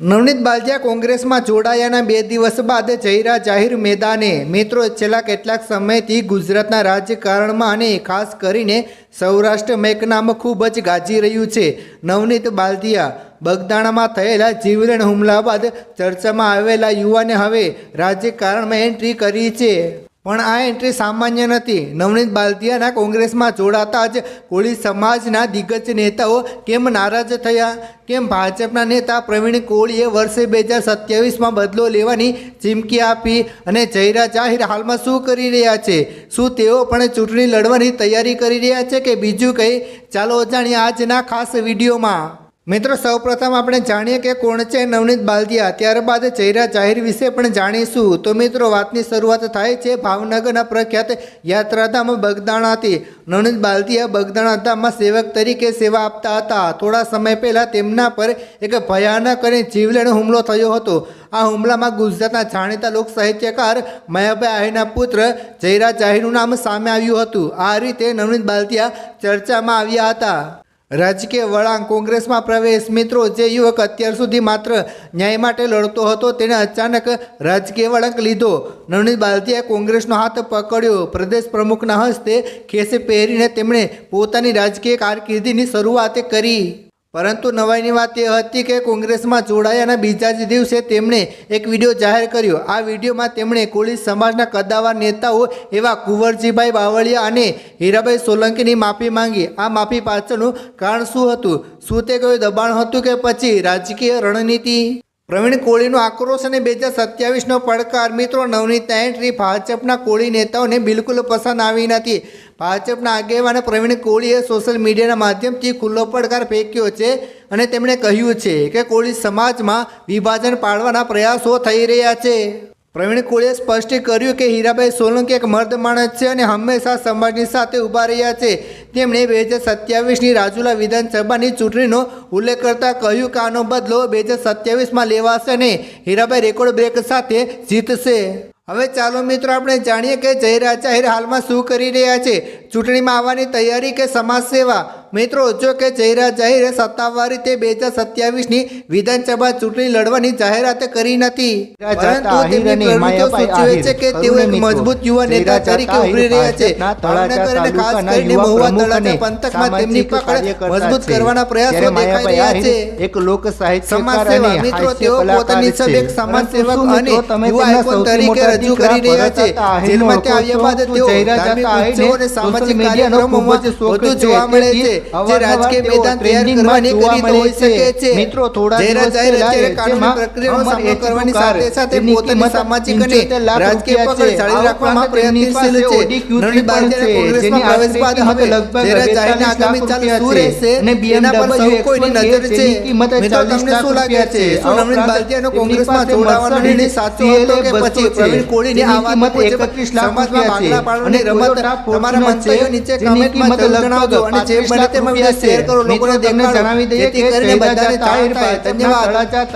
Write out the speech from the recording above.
નવનીત બાલદિયા કોંગ્રેસમાં જોડાયાના 2 દિવસ બાદ જયરા જાહેર મેદાને। મિત્રો, છેલ્લા કેટલાક સમયથી ગુજરાતના રાજકારણમાં અને ખાસ કરીને સૌરાષ્ટ્ર મેકનામ ખૂબ જ ગાજી રહ્યું છે। નવનીત બાલદિયા બગદાણામાં થયેલા જીવલેણ હુમલા બાદ ચર્ચામાં આવેલા યુવાને હવે રાજકારણમાં એન્ટ્રી કરી છે। પણ આ એન્ટ્રી સામાન્ય નથી। નવનીત બાલદિયાના કોંગ્રેસમાં જોડાતા જ કોળી સમાજના દિગ્ગજ નેતાઓ કેમ નારાજ થયા? કેમ ભાજપના નેતા પ્રવીણ કોળીએ વર્ષે 2027માં બદલો લેવાની ચીમકી આપી? અને જયરા જાહેર હાલમાં શું કરી રહ્યા છે? શું તેઓ પણ ચૂંટણી લડવાની તૈયારી કરી રહ્યા છે કે બીજું કંઈ? ચાલો જાણીએ આજના ખાસ વિડીયોમાં। મિત્રો, સૌપ્રથમ આપણે જાણીએ કે કોણ છે નવનીત બાલદિયા, ત્યારબાદ જયરા જાહેર વિશે પણ જાણીશું। તો મિત્રો, વાતની શરૂઆત થાય છે ભાવનગરના પ્રખ્યાત યાત્રાધામ બગદાણાથી। નવનીત બાલદિયા બગદાણા ધામમાં સેવક તરીકે સેવા આપતા હતા। થોડા સમય પહેલાં તેમના પર એક ભયાનક અને જીવલેણ હુમલો થયો હતો। આ હુમલામાં ગુજરાતના જાણીતા લોક સાહિત્યકાર માયાભાઈ આહીરના પુત્ર જયરા જાહેરનું નામ સામે આવ્યું હતું। આ રીતે નવનીત બાલદિયા ચર્ચામાં આવ્યા હતા। રાજકીય વળાંક, કોંગ્રેસમાં પ્રવેશ। મિત્રો, જે યુવક અત્યાર સુધી માત્ર ન્યાય માટે લડતો હતો તેણે અચાનક રાજકીય વળાંક લીધો। નવનીત બાલદિયાએ કોંગ્રેસનો હાથ પકડ્યો। પ્રદેશ પ્રમુખના હસ્તે ખેસ પહેરીને તેમણે પોતાની રાજકીય કારકિર્દીની શરૂઆત કરી। પરંતુ નવાઈની વાત એ હતી કે કોંગ્રેસમાં જોડાયાના બીજા જ દિવસે તેમણે એક વિડીયો જાહેર કર્યો। આ વિડીયોમાં તેમણે કોળી સમાજના કદ્દાવર નેતાઓ એવા કુંવરજીભાઈ બાવળિયા અને હીરાભાઈ સોલંકીની માફી માંગી। આ માફી પાછળનું કારણ શું હતું? શું તે કોઈ દબાણ હતું કે પછી રાજકીય રણનીતિ? પ્રવીણ કોળીનો આક્રોશ અને 2027નો પડકાર। મિત્રો, નવનીતના એન્ટ્રી ભાજપના કોળી નેતાઓને બિલકુલ પસંદ આવી નથી। ભાજપના આગેવાન પ્રવીણ કોળીએ સોશિયલ મીડિયાના માધ્યમથી ખુલ્લો પડકાર ફેંક્યો છે અને તેમણે કહ્યું છે કે કોળી સમાજમાં વિભાજન પાડવાના પ્રયાસો થઈ રહ્યા છે। પ્રવીણ કોળીએ સ્પષ્ટ કર્યું કે હીરાભાઈ સોલંકી એક મર્દ માણસ છે અને હંમેશા સમાજની સાથે ઊભા રહ્યા છે। તેમણે 2027ની રાજુલા વિધાનસભાની ચૂંટણીનો ઉલ્લેખ કરતા કહ્યું કે આનો બદલો 2027માં લેવાશે અને હીરાભાઈ રેકોર્ડ બ્રેક સાથે જીતશે। હવે ચાલો મિત્રો, આપણે જાણીએ કે જયરા જાહેર હાલમાં શું કરી રહ્યા છે? ચૂંટણીમાં આવવાની તૈયારી કે સમાજ સેવા? મિત્રો, જો કે જયરા જાહેરે સત્તાવાર રીતે 2027ની વિધાનસભા ચૂંટણી લડવાની જાહેરાત કરી નથી, પરંતુ તેમની પ્રવૃત્તિઓ સૂચવે છે કે તેઓ એક મજબૂત યુવા નેતા તરીકે ઉભરી રહ્યા છે। ભાવનગર અને ખાસ કરીને મહુવા તળાજા પંથકમાં તેમની પકડ મજબૂત કરવાના પ્રયાસો દેખાઈ રહ્યા છે। એક લોક સાહિત્ય સમાજ સેવા। મિત્રો, તેઓ પોતાની છબી એક સમાજ સેવક અને યુવા આઇકોન તરીકે રજૂ કરી રહ્યા છે। જેલમાંથી આવ્યા બાદ તેઓ ધાર્મિક ઉત્સવો અને સામાજિક કાર્યક્રમોમાં વધુ જોવા મળે છે, જે રાજકીય મેદાન તૈયાર કરવાની કરી હોઈ શકે છે। મિત્રો, જયરા જાહેર અત્યારે કાનૂની પ્રક્રિયાનો સામનો કરવાની સાથે સાથે પોતાની સામાજિક અને રાજકીય પકડ જાળવી રાખવામાં પ્રયત્નશીલ છે। નવનીત બાલદિયાના કોંગ્રેસમાં પ્રવેશ બાદ હવે જયરા જાહેરના આગામી ચાલ શું રહેશે એના પર સૌ કોઈની નજર છે। મિત્રો, તમને શું લાગે છે? શું નવનીત બાલદિયાનો કોંગ્રેસમાં જોડાવાનો નિર્ણય સાચો હતો કે પછી પ્રવીણ કોળીની આ વાત સમાજમાં ભાગલા પાડવાની રમત? તમારા મંતવ્યો નીચે કમેન્ટમાં જણાવજો અને જે બને તેમાં શેર કરો, લોકોને દેખાડો, જેથી કરીને બધાને જાણ થાય। ધન્યવાદ।